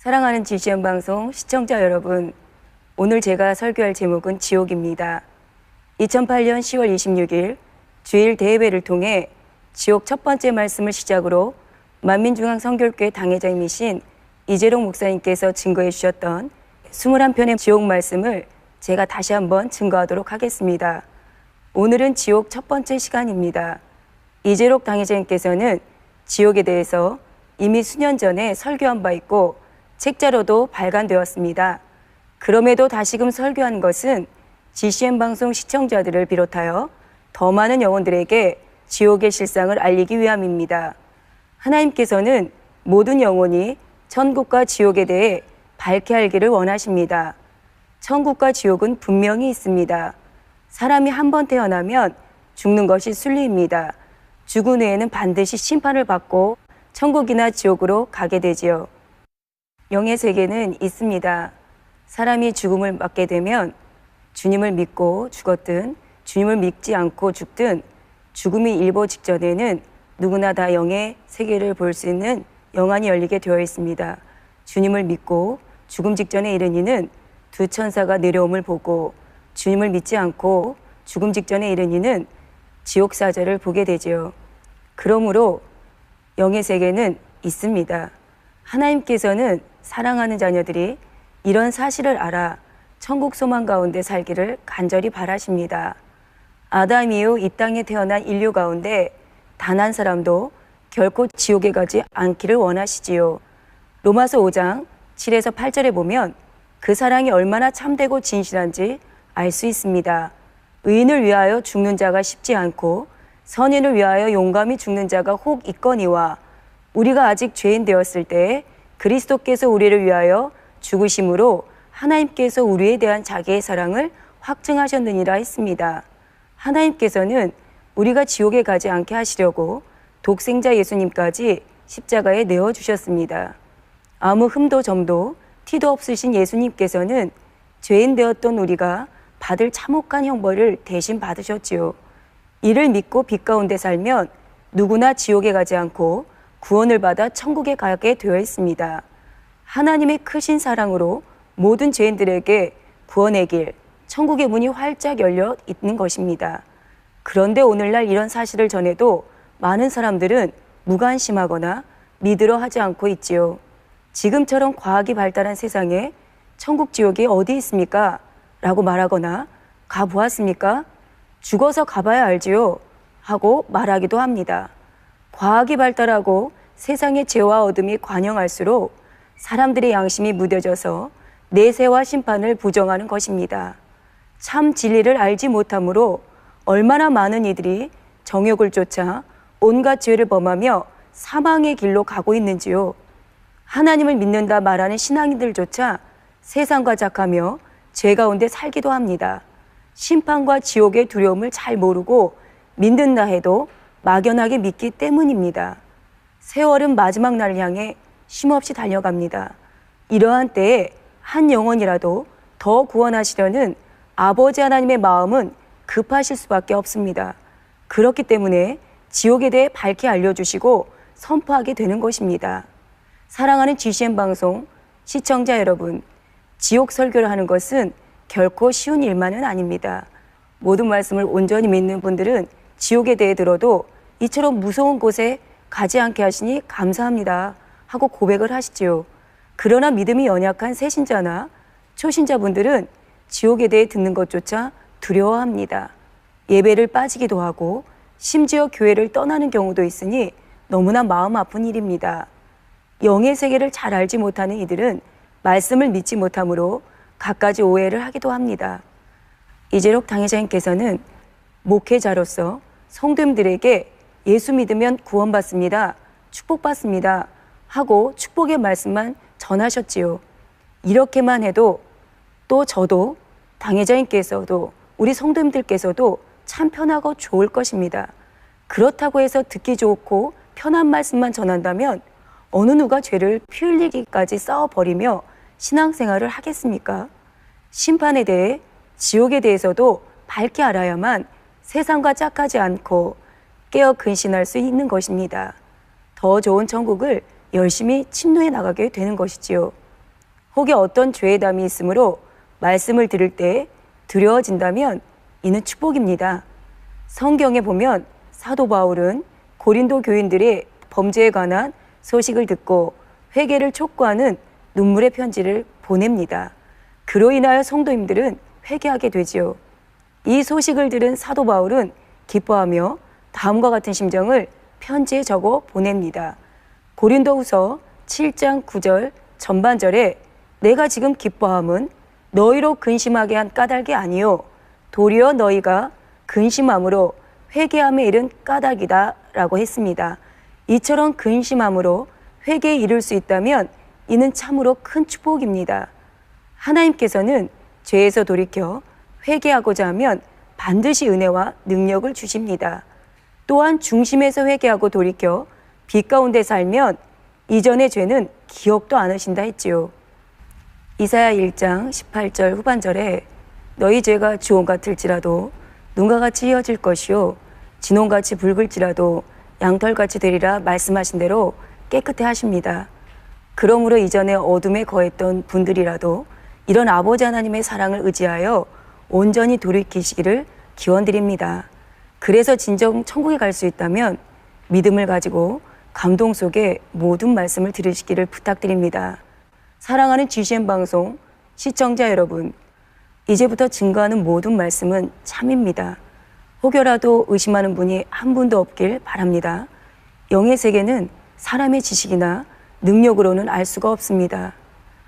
사랑하는 GCN 방송 시청자 여러분, 오늘 제가 설교할 제목은 지옥입니다. 2008년 10월 26일 주일 대예배를 통해 지옥 첫 번째 말씀을 시작으로 만민중앙선교회 당회장이신 이재록 목사님께서 증거해 주셨던 21편의 지옥 말씀을 제가 다시 한번 증거하도록 하겠습니다. 오늘은 지옥 첫 번째 시간입니다. 이재록 당회장님께서는 지옥에 대해서 이미 수년 전에 설교한 바 있고 책자로도 발간되었습니다. 그럼에도 다시금 설교한 것은 GCN 방송 시청자들을 비롯하여 더 많은 영혼들에게 지옥의 실상을 알리기 위함입니다. 하나님께서는 모든 영혼이 천국과 지옥에 대해 밝게 알기를 원하십니다. 천국과 지옥은 분명히 있습니다. 사람이 한 번 태어나면 죽는 것이 순리입니다. 죽은 후에는 반드시 심판을 받고 천국이나 지옥으로 가게 되지요. 영의 세계는 있습니다. 사람이 죽음을 맞게 되면 주님을 믿고 죽었든 주님을 믿지 않고 죽든 죽음이 일보 직전에는 누구나 다 영의 세계를 볼 수 있는 영안이 열리게 되어 있습니다. 주님을 믿고 죽음 직전에 이른 이는 두 천사가 내려옴을 보고 주님을 믿지 않고 죽음 직전에 이른 이는 지옥 사자를 보게 되지요. 그러므로 영의 세계는 있습니다. 하나님께서는 사랑하는 자녀들이 이런 사실을 알아 천국 소망 가운데 살기를 간절히 바라십니다. 아담 이후 이 땅에 태어난 인류 가운데 단 한 사람도 결코 지옥에 가지 않기를 원하시지요. 로마서 5장 7에서 8절에 보면 그 사랑이 얼마나 참되고 진실한지 알 수 있습니다. 의인을 위하여 죽는 자가 쉽지 않고 선인을 위하여 용감히 죽는 자가 혹 있거니와 우리가 아직 죄인 되었을 때에 그리스도께서 우리를 위하여 죽으심으로 하나님께서 우리에 대한 자기의 사랑을 확증하셨느니라 했습니다. 하나님께서는 우리가 지옥에 가지 않게 하시려고 독생자 예수님까지 십자가에 내어주셨습니다. 아무 흠도 점도 티도 없으신 예수님께서는 죄인 되었던 우리가 받을 참혹한 형벌을 대신 받으셨지요. 이를 믿고 빛 가운데 살면 누구나 지옥에 가지 않고 구원을 받아 천국에 가게 되어 있습니다. 하나님의 크신 사랑으로 모든 죄인들에게 구원의 길, 천국의 문이 활짝 열려 있는 것입니다. 그런데 오늘날 이런 사실을 전해도 많은 사람들은 무관심하거나 믿으려 하지 않고 있지요. 지금처럼 과학이 발달한 세상에 천국 지옥이 어디 있습니까? 라고 말하거나 가보았습니까? 죽어서 가봐야 알지요. 하고 말하기도 합니다. 과학이 발달하고 세상의 죄와 어둠이 관영할수록 사람들의 양심이 무뎌져서 내세와 심판을 부정하는 것입니다. 참 진리를 알지 못함으로 얼마나 많은 이들이 정욕을 쫓아 온갖 죄를 범하며 사망의 길로 가고 있는지요. 하나님을 믿는다 말하는 신앙인들조차 세상과 작하며 죄 가운데 살기도 합니다. 심판과 지옥의 두려움을 잘 모르고 믿는다 해도 막연하게 믿기 때문입니다. 세월은 마지막 날을 향해 쉼없이 달려갑니다. 이러한 때에 한 영혼이라도 더 구원하시려는 아버지 하나님의 마음은 급하실 수밖에 없습니다. 그렇기 때문에 지옥에 대해 밝게 알려주시고 선포하게 되는 것입니다. 사랑하는 GCN 방송 시청자 여러분, 지옥 설교를 하는 것은 결코 쉬운 일만은 아닙니다. 모든 말씀을 온전히 믿는 분들은 지옥에 대해 들어도 이처럼 무서운 곳에 가지 않게 하시니 감사합니다 하고 고백을 하시지요. 그러나 믿음이 연약한 새신자나 초신자분들은 지옥에 대해 듣는 것조차 두려워합니다. 예배를 빠지기도 하고 심지어 교회를 떠나는 경우도 있으니 너무나 마음 아픈 일입니다. 영의 세계를 잘 알지 못하는 이들은 말씀을 믿지 못하므로 갖가지 오해를 하기도 합니다. 이재록 당회장님께서는 목회자로서 성도님들에게 예수 믿으면 구원받습니다, 축복받습니다 하고 축복의 말씀만 전하셨지요. 이렇게만 해도 또 저도 당회장님께서도 우리 성도님들께서도 참 편하고 좋을 것입니다. 그렇다고 해서 듣기 좋고 편한 말씀만 전한다면 어느 누가 죄를 피 흘리기까지 싸워버리며 신앙생활을 하겠습니까? 심판에 대해 지옥에 대해서도 밝게 알아야만 세상과 짝하지 않고 깨어 근신할 수 있는 것입니다. 더 좋은 천국을 열심히 침노해 나가게 되는 것이지요. 혹여 어떤 죄의 담이 있으므로 말씀을 들을 때 두려워진다면 이는 축복입니다. 성경에 보면 사도 바울은 고린도 교인들의 범죄에 관한 소식을 듣고 회개를 촉구하는 눈물의 편지를 보냅니다. 그로 인하여 성도님들은 회개하게 되지요. 이 소식을 들은 사도 바울은 기뻐하며 다음과 같은 심정을 편지에 적어 보냅니다. 고린도후서 7장 9절 전반절에 내가 지금 기뻐함은 너희로 근심하게 한 까닭이 아니요 도리어 너희가 근심함으로 회개함에 이른 까닭이다 라고 했습니다. 이처럼 근심함으로 회개에 이를 수 있다면 이는 참으로 큰 축복입니다. 하나님께서는 죄에서 돌이켜 회개하고자 하면 반드시 은혜와 능력을 주십니다. 또한 중심에서 회개하고 돌이켜 빛 가운데 살면 이전의 죄는 기억도 안 하신다 했지요. 이사야 1장 18절 후반절에 너희 죄가 주홍 같을지라도 눈과 같이 휘어질 것이요 진홍같이 붉을지라도 양털같이 되리라 말씀하신 대로 깨끗해 하십니다. 그러므로 이전에 어둠에 거했던 분들이라도 이런 아버지 하나님의 사랑을 의지하여 온전히 돌이키시기를 기원드립니다. 그래서 진정 천국에 갈 수 있다면 믿음을 가지고 감동 속에 모든 말씀을 들으시기를 부탁드립니다. 사랑하는 GCN 방송 시청자 여러분, 이제부터 증거하는 모든 말씀은 참입니다. 혹여라도 의심하는 분이 한 분도 없길 바랍니다. 영의 세계는 사람의 지식이나 능력으로는 알 수가 없습니다.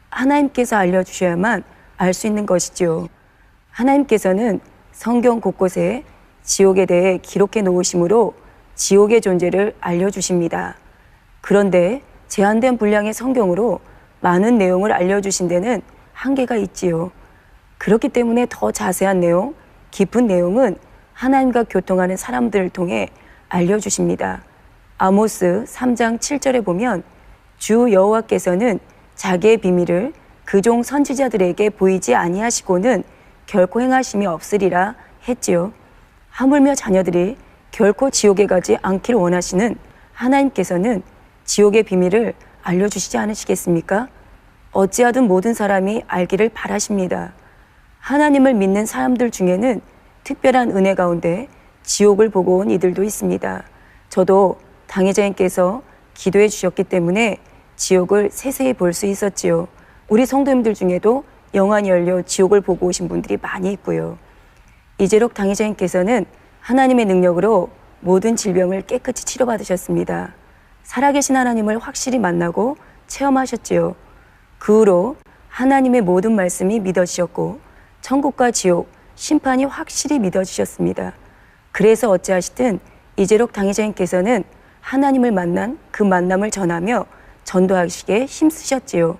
하나님께서 알려주셔야만 알 수 있는 것이지요. 하나님께서는 성경 곳곳에 지옥에 대해 기록해 놓으심으로 지옥의 존재를 알려주십니다. 그런데 제한된 분량의 성경으로 많은 내용을 알려주신 데는 한계가 있지요. 그렇기 때문에 더 자세한 내용, 깊은 내용은 하나님과 교통하는 사람들을 통해 알려주십니다. 아모스 3장 7절에 보면 주 여호와께서는 자기의 비밀을 그종 선지자들에게 보이지 아니하시고는 결코 행하심이 없으리라 했지요. 하물며 자녀들이 결코 지옥에 가지 않기를 원하시는 하나님께서는 지옥의 비밀을 알려주시지 않으시겠습니까? 어찌하든 모든 사람이 알기를 바라십니다. 하나님을 믿는 사람들 중에는 특별한 은혜 가운데 지옥을 보고 온 이들도 있습니다. 저도 당회자님께서 기도해 주셨기 때문에 지옥을 세세히 볼 수 있었지요. 우리 성도님들 중에도 영안이 열려 지옥을 보고 오신 분들이 많이 있고요. 이재록 당회자님께서는 하나님의 능력으로 모든 질병을 깨끗이 치료받으셨습니다. 살아계신 하나님을 확실히 만나고 체험하셨지요. 그 후로 하나님의 모든 말씀이 믿어지셨고 천국과 지옥, 심판이 확실히 믿어지셨습니다. 그래서 어찌하시든 이재록 당회자님께서는 하나님을 만난 그 만남을 전하며 전도하시기에 힘쓰셨지요.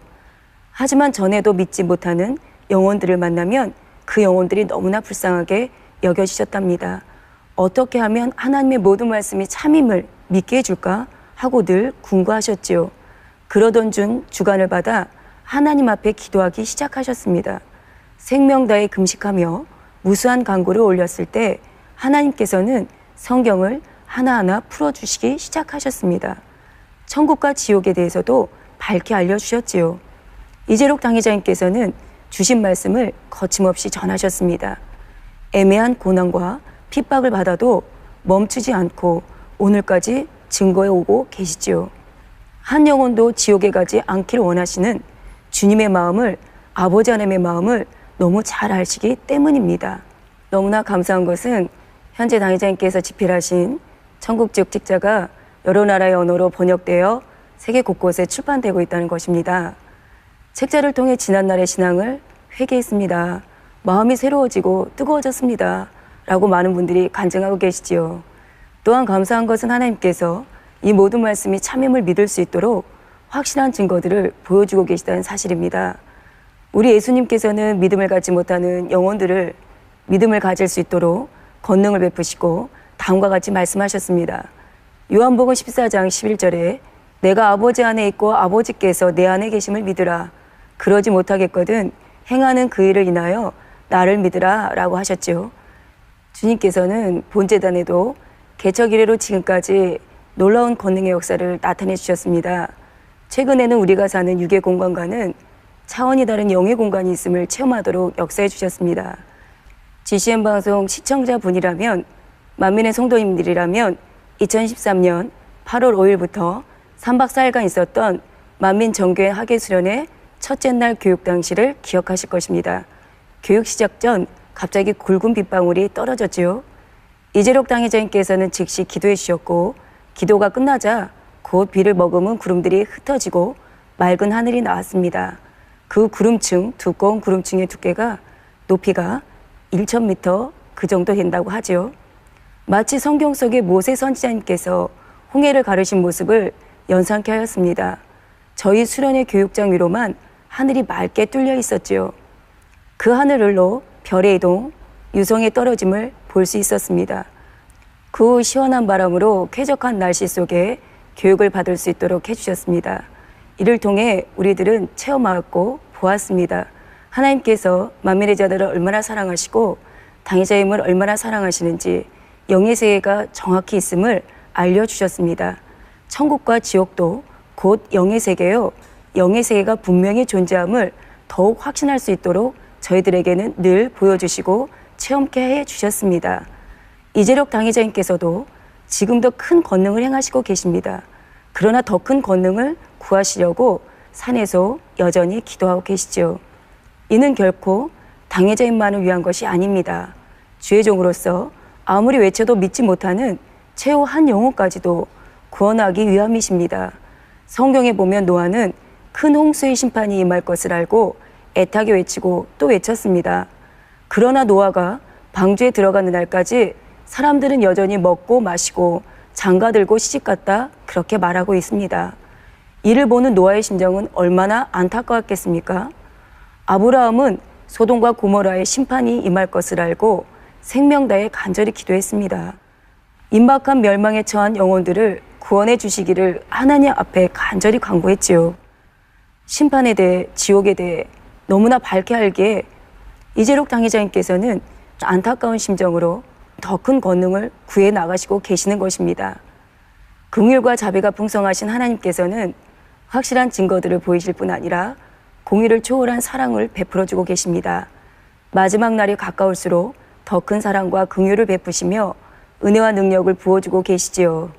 하지만 전에도 믿지 못하는 영혼들을 만나면 그 영혼들이 너무나 불쌍하게 여겨지셨답니다. 어떻게 하면 하나님의 모든 말씀이 참임을 믿게 해줄까 하고 늘 궁구하셨지요. 그러던 중 주관을 받아 하나님 앞에 기도하기 시작하셨습니다. 생명 다해 금식하며 무수한 간구를 올렸을 때 하나님께서는 성경을 하나하나 풀어주시기 시작하셨습니다. 천국과 지옥에 대해서도 밝게 알려주셨지요. 이재록 당회자님께서는 주신 말씀을 거침없이 전하셨습니다. 애매한 고난과 핍박을 받아도 멈추지 않고 오늘까지 증거해 오고 계시지요. 한 영혼도 지옥에 가지 않기를 원하시는 주님의 마음을, 아버지 하나님의 마음을 너무 잘 아시기 때문입니다. 너무나 감사한 것은 현재 당회자님께서 집필하신 천국지옥 책자가 여러 나라의 언어로 번역되어 세계 곳곳에 출판되고 있다는 것입니다. 책자를 통해 지난날의 신앙을 회개했습니다. 마음이 새로워지고 뜨거워졌습니다. 라고 많은 분들이 간증하고 계시지요. 또한 감사한 것은 하나님께서 이 모든 말씀이 참임을 믿을 수 있도록 확실한 증거들을 보여주고 계시다는 사실입니다. 우리 예수님께서는 믿음을 갖지 못하는 영혼들을 믿음을 가질 수 있도록 권능을 베푸시고 다음과 같이 말씀하셨습니다. 요한복음 14장 11절에 내가 아버지 안에 있고 아버지께서 내 안에 계심을 믿으라. 그러지 못하겠거든 행하는 그 일을 인하여 나를 믿으라 라고 하셨죠. 주님께서는 본제단에도 개척 이래로 지금까지 놀라운 권능의 역사를 나타내 주셨습니다. 최근에는 우리가 사는 육의 공간과는 차원이 다른 영의 공간이 있음을 체험하도록 역사해 주셨습니다. GCN 방송 시청자분이라면, 만민의 성도님들이라면 2013년 8월 5일부터 3박 4일간 있었던 만민 정교회 학예수련의 첫째 날 교육 당시를 기억하실 것입니다. 교육 시작 전 갑자기 굵은 빗방울이 떨어졌지요. 이재록 당회장님께서는 즉시 기도해 주셨고, 기도가 끝나자 곧 비를 머금은 구름들이 흩어지고 맑은 하늘이 나왔습니다. 그 구름층, 두꺼운 구름층의 두께가 높이가 1,000m 그 정도 된다고 하죠. 마치 성경 속의 모세 선지자님께서 홍해를 가르신 모습을 연상케 하였습니다. 저희 수련회 교육장 위로만 하늘이 맑게 뚫려 있었지요. 그 하늘로 별의 이동, 유성의 떨어짐을 볼 수 있었습니다. 그 시원한 바람으로 쾌적한 날씨 속에 교육을 받을 수 있도록 해주셨습니다. 이를 통해 우리들은 체험하고 보았습니다. 하나님께서 만민의 자들을 얼마나 사랑하시고 당회자임을 얼마나 사랑하시는지 영의 세계가 정확히 있음을 알려주셨습니다. 천국과 지옥도 곧 영의 세계요, 영의 세계가 분명히 존재함을 더욱 확신할 수 있도록 저희들에게는 늘 보여주시고 체험케 해주셨습니다. 이재록 당회장님께서도 지금도 큰 권능을 행하시고 계십니다. 그러나 더 큰 권능을 구하시려고 산에서 여전히 기도하고 계시죠. 이는 결코 당회자님만을 위한 것이 아닙니다. 주의 종으로서 아무리 외쳐도 믿지 못하는 최후 한 영혼까지도 구원하기 위함이십니다. 성경에 보면 노아는 큰 홍수의 심판이 임할 것을 알고 애타게 외치고 또 외쳤습니다. 그러나 노아가 방주에 들어가는 날까지 사람들은 여전히 먹고 마시고 장가들고 시집갔다 그렇게 말하고 있습니다. 이를 보는 노아의 심정은 얼마나 안타까웠겠습니까? 아브라함은 소돔과 고모라의 심판이 임할 것을 알고 생명 다해 간절히 기도했습니다. 임박한 멸망에 처한 영혼들을 구원해 주시기를 하나님 앞에 간절히 간구했지요. 심판에 대해, 지옥에 대해 너무나 밝게 알기에 이재록 당회장님께서는 안타까운 심정으로 더 큰 권능을 구해 나가시고 계시는 것입니다. 긍휼과 자비가 풍성하신 하나님께서는 확실한 증거들을 보이실 뿐 아니라 공의를 초월한 사랑을 베풀어주고 계십니다. 마지막 날이 가까울수록 더 큰 사랑과 긍휼을 베푸시며 은혜와 능력을 부어주고 계시지요.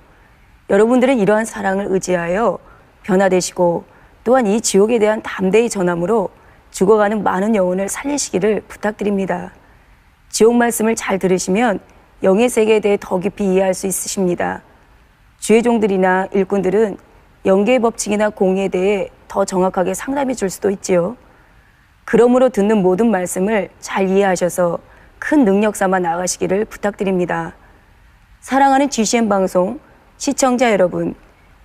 여러분들은 이러한 사랑을 의지하여 변화되시고 또한 이 지옥에 대한 담대히 전함으로 죽어가는 많은 영혼을 살리시기를 부탁드립니다. 지옥 말씀을 잘 들으시면 영의 세계에 대해 더 깊이 이해할 수 있으십니다. 주의 종들이나 일꾼들은 영계의 법칙이나 공의에 대해 더 정확하게 상담해 줄 수도 있지요. 그러므로 듣는 모든 말씀을 잘 이해하셔서 큰 능력 삼아 나가시기를 부탁드립니다. 사랑하는 GCN 방송 시청자 여러분,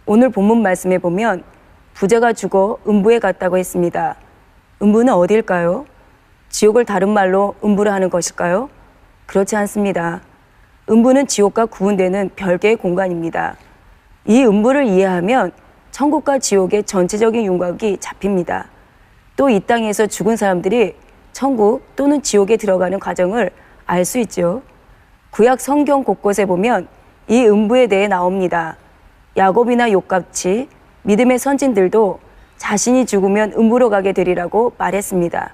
오늘 본문 말씀에 보면 부자가 죽어 음부에 갔다고 했습니다. 음부는 어디일까요? 지옥을 다른 말로 음부라 하는 것일까요? 그렇지 않습니다. 음부는 지옥과 구분되는 별개의 공간입니다. 이 음부를 이해하면 천국과 지옥의 전체적인 윤곽이 잡힙니다. 또 이 땅에서 죽은 사람들이 천국 또는 지옥에 들어가는 과정을 알 수 있죠. 구약 성경 곳곳에 보면 이 음부에 대해 나옵니다. 야곱이나 욥같이 믿음의 선진들도 자신이 죽으면 음부로 가게 되리라고 말했습니다.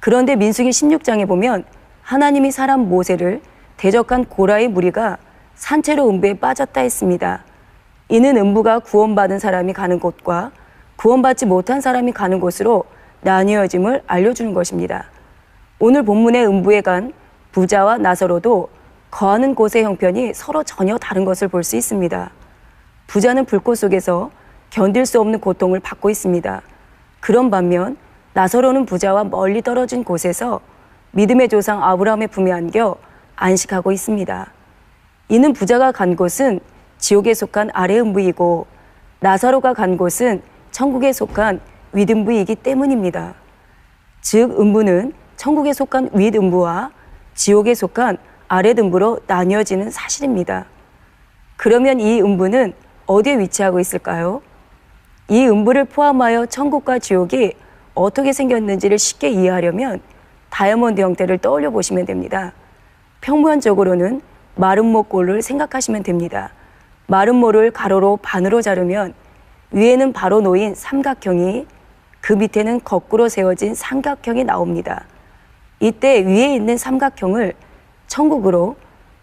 그런데 민수기 16장에 보면 하나님이 사람 모세를 대적한 고라의 무리가 산채로 음부에 빠졌다 했습니다. 이는 음부가 구원받은 사람이 가는 곳과 구원받지 못한 사람이 가는 곳으로 나뉘어짐을 알려주는 것입니다. 오늘 본문의 음부에 간 부자와 나사로도 거하는 곳의 형편이 서로 전혀 다른 것을 볼 수 있습니다. 부자는 불꽃 속에서 견딜 수 없는 고통을 받고 있습니다. 그런 반면 나사로는 부자와 멀리 떨어진 곳에서 믿음의 조상 아브라함의 품에 안겨 안식하고 있습니다. 이는 부자가 간 곳은 지옥에 속한 아래 음부이고 나사로가 간 곳은 천국에 속한 윗음부이기 때문입니다. 즉 음부는 천국에 속한 윗음부와 지옥에 속한 아랫음부로 나뉘어지는 사실입니다. 그러면 이 음부는 어디에 위치하고 있을까요? 이 음부를 포함하여 천국과 지옥이 어떻게 생겼는지를 쉽게 이해하려면 다이아몬드 형태를 떠올려 보시면 됩니다. 평면적으로는 마른 모꼴을 생각하시면 됩니다. 마른 모를 가로로 반으로 자르면 위에는 바로 놓인 삼각형이, 그 밑에는 거꾸로 세워진 삼각형이 나옵니다. 이때 위에 있는 삼각형을 천국으로,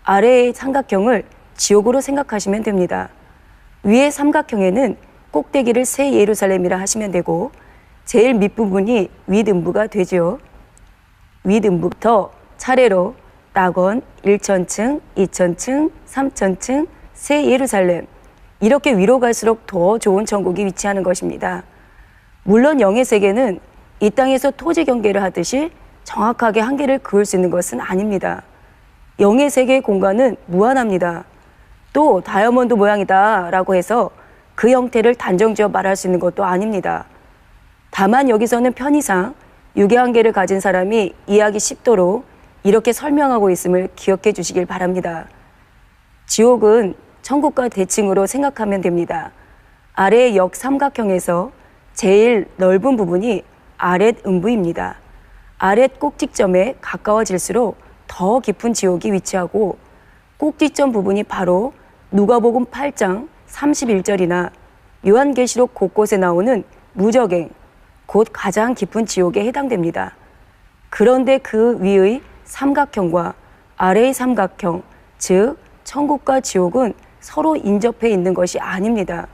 아래의 삼각형을 지옥으로 생각하시면 됩니다. 위의 삼각형에는 꼭대기를 새 예루살렘이라 하시면 되고 제일 밑부분이 윗음부가 되죠. 윗음부부터 차례로 낙원 1,000층, 2,000층, 3,000층, 새 예루살렘, 이렇게 위로 갈수록 더 좋은 천국이 위치하는 것입니다. 물론 영의 세계는 이 땅에서 토지 경계를 하듯이 정확하게 한계를 그을 수 있는 것은 아닙니다. 영의 세계의 공간은 무한합니다. 또 다이아몬드 모양이다 라고 해서 그 형태를 단정지어 말할 수 있는 것도 아닙니다. 다만 여기서는 편의상 육의 한계를 가진 사람이 이해하기 쉽도록 이렇게 설명하고 있음을 기억해 주시길 바랍니다. 지옥은 천국과 대칭으로 생각하면 됩니다. 아래의 역삼각형에서 제일 넓은 부분이 아랫 음부입니다. 아랫 꼭지점에 가까워질수록 더 깊은 지옥이 위치하고 꼭지점 부분이 바로 누가복음 8장 31절이나 요한계시록 곳곳에 나오는 무저갱, 곧 가장 깊은 지옥에 해당됩니다. 그런데 그 위의 삼각형과 아래의 삼각형, 즉 천국과 지옥은 서로 인접해 있는 것이 아닙니다.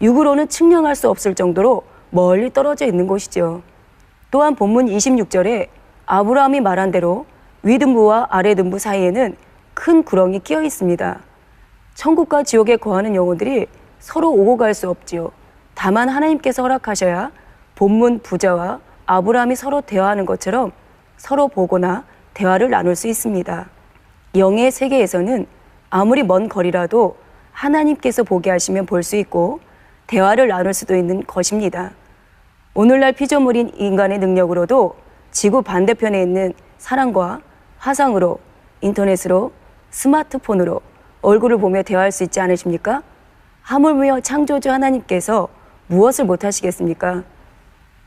육으로는 측량할 수 없을 정도로 멀리 떨어져 있는 곳이죠. 또한 본문 26절에 아브라함이 말한 대로 윗음부와 아랫음부 사이에는 큰 구렁이 끼어 있습니다. 천국과 지옥에 거하는 영혼들이 서로 오고 갈 수 없지요. 다만 하나님께서 허락하셔야 본문 부자와 아브라함이 서로 대화하는 것처럼 서로 보거나 대화를 나눌 수 있습니다. 영의 세계에서는 아무리 먼 거리라도 하나님께서 보게 하시면 볼 수 있고 대화를 나눌 수도 있는 것입니다. 오늘날 피조물인 인간의 능력으로도 지구 반대편에 있는 사람과 화상으로, 인터넷으로, 스마트폰으로 얼굴을 보며 대화할 수 있지 않으십니까? 하물며 창조주 하나님께서 무엇을 못하시겠습니까?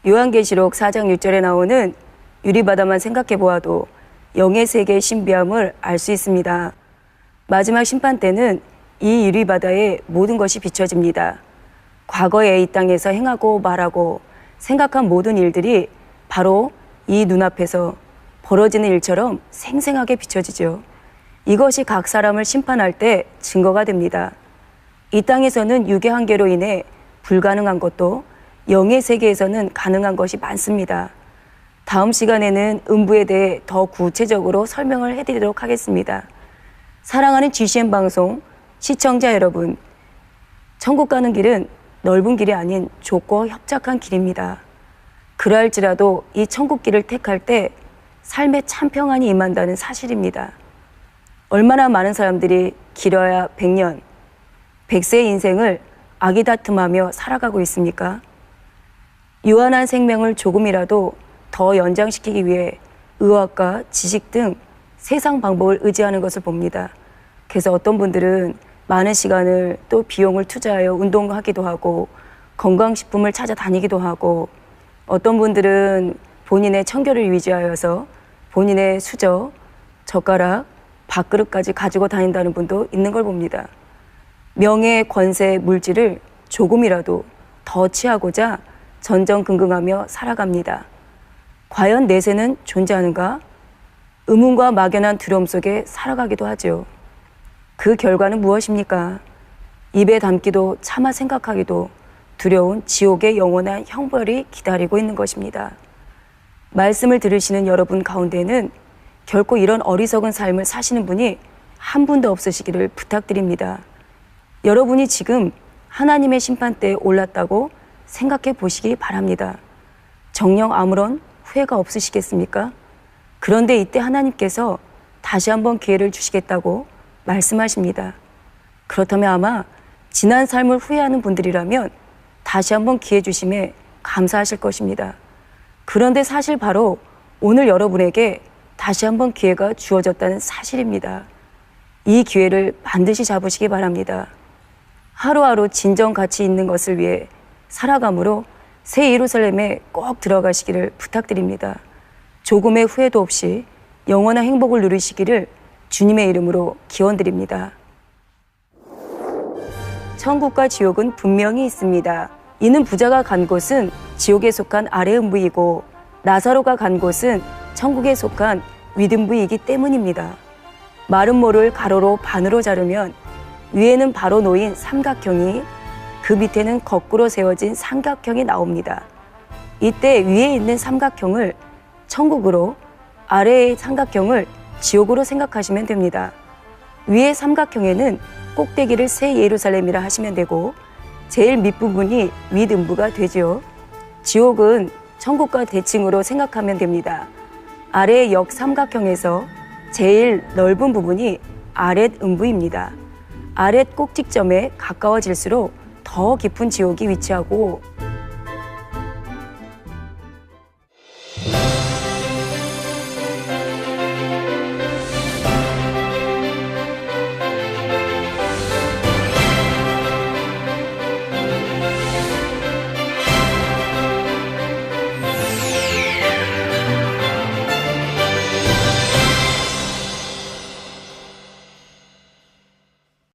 요한계시록 4장 6절에 나오는 유리바다만 생각해 보아도 영의 세계의 신비함을 알 수 있습니다. 마지막 심판 때는 이 유리바다에 모든 것이 비춰집니다. 과거에 이 땅에서 행하고 말하고 생각한 모든 일들이 바로 이 눈앞에서 벌어지는 일처럼 생생하게 비춰지죠. 이것이 각 사람을 심판할 때 증거가 됩니다. 이 땅에서는 육의 한계로 인해 불가능한 것도 영의 세계에서는 가능한 것이 많습니다. 다음 시간에는 음부에 대해 더 구체적으로 설명을 해드리도록 하겠습니다. 사랑하는 GCN 방송 시청자 여러분, 천국 가는 길은 넓은 길이 아닌 좁고 협착한 길입니다. 그러할지라도 이 천국 길을 택할 때 삶에 참 평안이 임한다는 사실입니다. 얼마나 많은 사람들이 길어야 100년, 100세의 인생을 아기다툼하며 살아가고 있습니까? 유한한 생명을 조금이라도 더 연장시키기 위해 의학과 지식 등 세상 방법을 의지하는 것을 봅니다. 그래서 어떤 분들은 많은 시간을 또 비용을 투자하여 운동하기도 하고 건강식품을 찾아다니기도 하고 어떤 분들은 본인의 청결을 위지하여서 본인의 수저, 젓가락, 밥그릇까지 가지고 다닌다는 분도 있는 걸 봅니다. 명예, 권세, 물질을 조금이라도 더 취하고자 전전긍긍하며 살아갑니다. 과연 내세는 존재하는가? 의문과 막연한 두려움 속에 살아가기도 하죠. 그 결과는 무엇입니까? 입에 담기도 차마 생각하기도 두려운 지옥의 영원한 형벌이 기다리고 있는 것입니다. 말씀을 들으시는 여러분 가운데는 결코 이런 어리석은 삶을 사시는 분이 한 분도 없으시기를 부탁드립니다. 여러분이 지금 하나님의 심판대에 올랐다고 생각해 보시기 바랍니다. 정녕 아무런 후회가 없으시겠습니까? 그런데 이때 하나님께서 다시 한번 기회를 주시겠다고 말씀하십니다. 그렇다면 아마 지난 삶을 후회하는 분들이라면 다시 한번 기회 주심에 감사하실 것입니다. 그런데 사실 바로 오늘 여러분에게 다시 한번 기회가 주어졌다는 사실입니다. 이 기회를 반드시 잡으시기 바랍니다. 하루하루 진정 가치 있는 것을 위해 살아감으로 새 예루살렘에 꼭 들어가시기를 부탁드립니다. 조금의 후회도 없이 영원한 행복을 누리시기를 주님의 이름으로 기원드립니다. 천국과 지옥은 분명히 있습니다. 이는 부자가 간 곳은 지옥에 속한 아래 음부이고 나사로가 간 곳은 천국에 속한 윗음부이기 때문입니다. 마른 모를 가로로 반으로 자르면 위에는 바로 놓인 삼각형이, 그 밑에는 거꾸로 세워진 삼각형이 나옵니다. 이때 위에 있는 삼각형을 천국으로, 아래의 삼각형을 지옥으로 생각하시면 됩니다. 위의 삼각형에는 꼭대기를 새 예루살렘이라 하시면 되고 제일 밑부분이 윗음부가 되죠. 지옥은 천국과 대칭으로 생각하면 됩니다. 아래의 역삼각형에서 제일 넓은 부분이 아랫음부입니다. 아랫 꼭지점에 가까워질수록 더 깊은 지옥이 위치하고